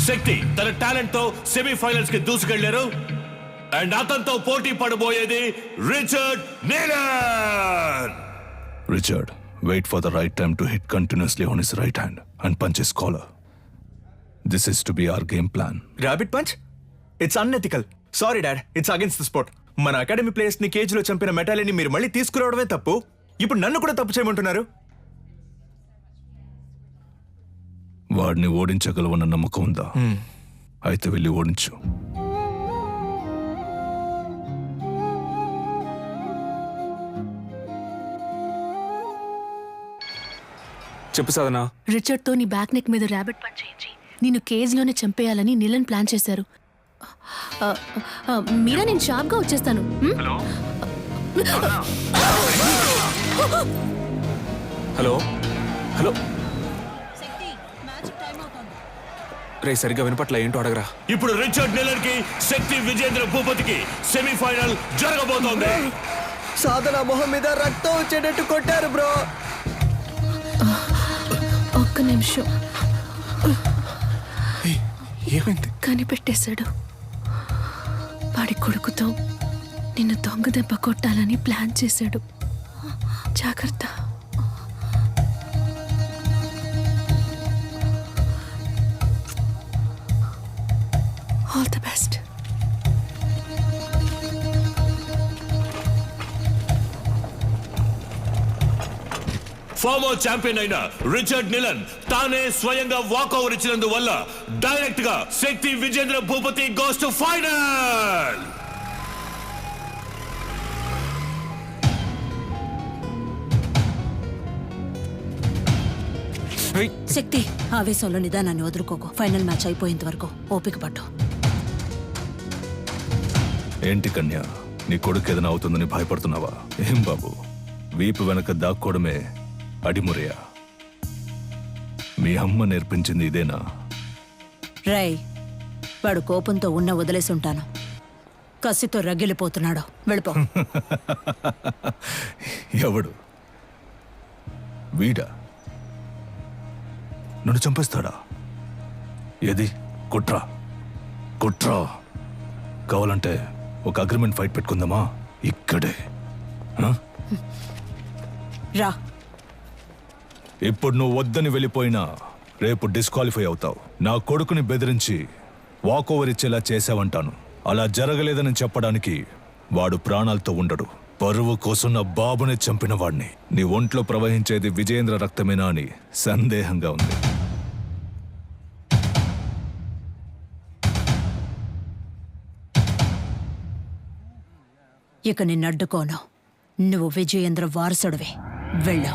శక్తి తన టాలెంట్ తో సెమీఫైనల్స్ కి దూసుకెళ్లారు. అండ్ అతనితో పోటీ పడబోయేది Richard నీలన్. Richard, wait for the right time to hit continuously on his right hand and punch his collar. This is to be our game plan. Rabbit punch? It's unethical. Sorry, Dad. It's against the sport. మన academy players ని cage లో చంపిన మెటాలిని మీరు మళ్ళీ తీసుకురావడమే తప్పు. ఇప్పుడు నన్ను కూడా తప్పు చేయమంటున్నారు. వాడిని ఓడించగలవన్న నమ్మకం ఉందా? అయితే వెళ్ళి ఓడించు. చెప్పు సాధన. రిచర్డ్ తో నీ బ్యాక్ నెక్ మీద ర్యాబిట్ పంచ్ చేయించి నిన్ను కేజ్ లోనే చంపేయాలని నీలన్ ప్లాన్ చేశారు. మీరా, నేను షార్ప్ గా వచ్చేస్తాను. హలో హలో రే, సరిగ్గా వినపట్ల, ఏంటో అడగరా. ఇప్పుడు రిచర్డ్ నీలన్ కి శక్తి విజేంద్ర భూపతికి సెమీఫైనల్ జరగబోతోంది. సాధన మొహం మీద రక్తం వచ్చేటట్టు కొట్టారు బ్రో. ఒక్క నిమిషం. ఏమైంది? కనిపెట్టేశాడు. వాడి కొడుకుతో నిన్ను దొంగ దెబ్బ కొట్టాలని ప్లాన్ చేశాడు. జాగ్రత్త. All the best. Former champion అయిన రిచర్డ్ నీలన్ తానే స్వయంగా వాకౌవర్ ఇచ్చినందువల్ల డైరెక్ట్ గా Shakti Vijendra Bhupathi goes to final. Shakti, ఆవేశంలో నిదానాన్ని వదులుకోకు. ఫైనల్ మ్యాచ్ అయిపోయేంత వరకు ఓపిక పట్టు. ఏంటి కన్య, నీ కొడుకు ఏదైనా అవుతుందని భయపడుతున్నావా? ఏం బాబు, వీపు వెనక దాక్కోవడమే అడిమురయా? మీ అమ్మ నేర్పించింది ఇదేనా? రై, వాడు కోపంతో ఉన్న వదిలేసి ఉంటాను. కసితో రగిలిపోతున్నాడు. వెళ్ళిపో. ఎవడు? వీడా? నన్ను చంపేస్తాడా? ఏది? కుట్రా కుట్రా. కావాలంటే ఒక అగ్రిమెంట్ ఫైట్ పెట్టుకుందామా? ఇక్కడే. రా. ఇప్పుడు నువ్వు వద్దని వెళ్ళిపోయినా రేపు డిస్క్వాలిఫై అవుతావు. నా కొడుకుని బెదిరించి వాకోవర్ ఇచ్చేలా చేసావంటాను. అలా జరగలేదని చెప్పడానికి వాడు ప్రాణాలతో ఉండడు. పరువు కోసం నా బాబుని చంపిన వాడిని. నీ ఒంట్లో ప్రవహించేది విజయేంద్ర రక్తమేనా అని సందేహంగా ఉంది. ఇక నిన్నడ్డుకోను. నువ్వు విజయేంద్ర వారసుడివే. వెళ్ళు.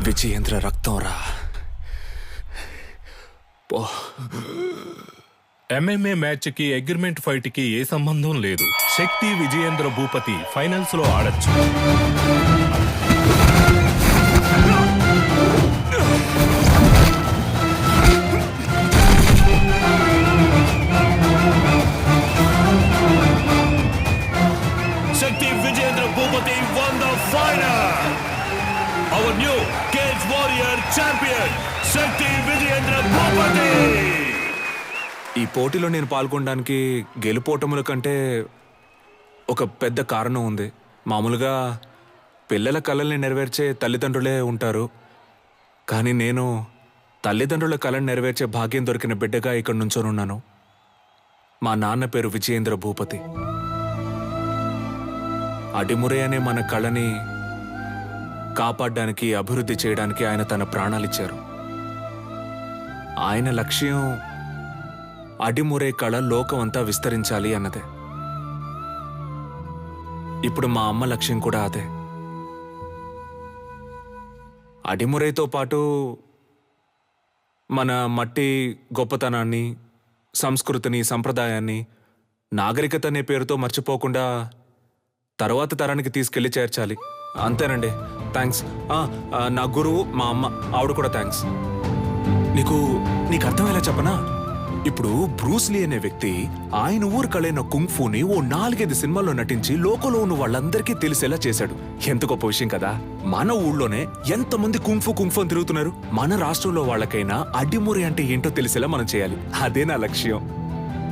విజయేంద్ర రక్తం రా. MMA మ్యాచ్ కి అగ్రిమెంట్ ఫైట్ కి ఏ సంబంధం లేదు. శక్తి విజయేంద్ర భూపతి ఫైనల్స్ లో ఆడొచ్చు. శక్తి Vijayendra Bhupathi won the final. Our new Cage Warrior champion, శక్తి విజయేంద్ర భూపతి. ఈ పోటీలో నేను పాల్గొనడానికి గెలుపోటముల కంటే ఒక పెద్ద కారణం ఉంది. మామూలుగా పిల్లల కలల్ని నెరవేర్చే తల్లిదండ్రులే ఉంటారు, కానీ నేను తల్లిదండ్రుల కళను నెరవేర్చే భాగ్యం దొరికిన బిడ్డగా ఇక్కడ నుంచోనున్నాను. మా నాన్న పేరు విజయేంద్ర భూపతి. అడిమురే అనే మన కళని కాపాడడానికి, అభివృద్ధి చేయడానికి ఆయన తన ప్రాణాలిచ్చారు. ఆయన లక్ష్యం అడిమురే కళ లోకమంతా విస్తరించాలి అన్నదే. ఇప్పుడు మా అమ్మ లక్ష్యం కూడా అదే. అడిమురేతో పాటు మన మట్టి గొప్పతనాన్ని, సంస్కృతిని, సంప్రదాయాన్ని, నాగరికత అనే పేరుతో మర్చిపోకుండా తర్వాత తరానికి తీసుకెళ్లి చేర్చాలి. అంతేనండి. థ్యాంక్స్. నా గురువు మా అమ్మ, ఆవిడ కూడా థ్యాంక్స్. నీకు అర్థమయ్యేలా చెప్పనా? ఇప్పుడు బ్రూస్లీ అనే వ్యక్తి ఆయన ఊరు కళైన కుంగ్ఫూని ఓ 4-5 సినిమాల్లో నటించి లోకంలో ఉన్న వాళ్ళందరికీ తెలిసేలా చేశాడు. ఎంత గొప్ప విషయం కదా. మన ఊళ్ళోనే ఎంతమంది కుంగ్ఫూ అని తిరుగుతున్నారు. మన రాష్ట్రంలో వాళ్ళకైనా అడ్డిమురి అంటే ఏంటో తెలిసేలా మనం చేయాలి. అదే నా లక్ష్యం.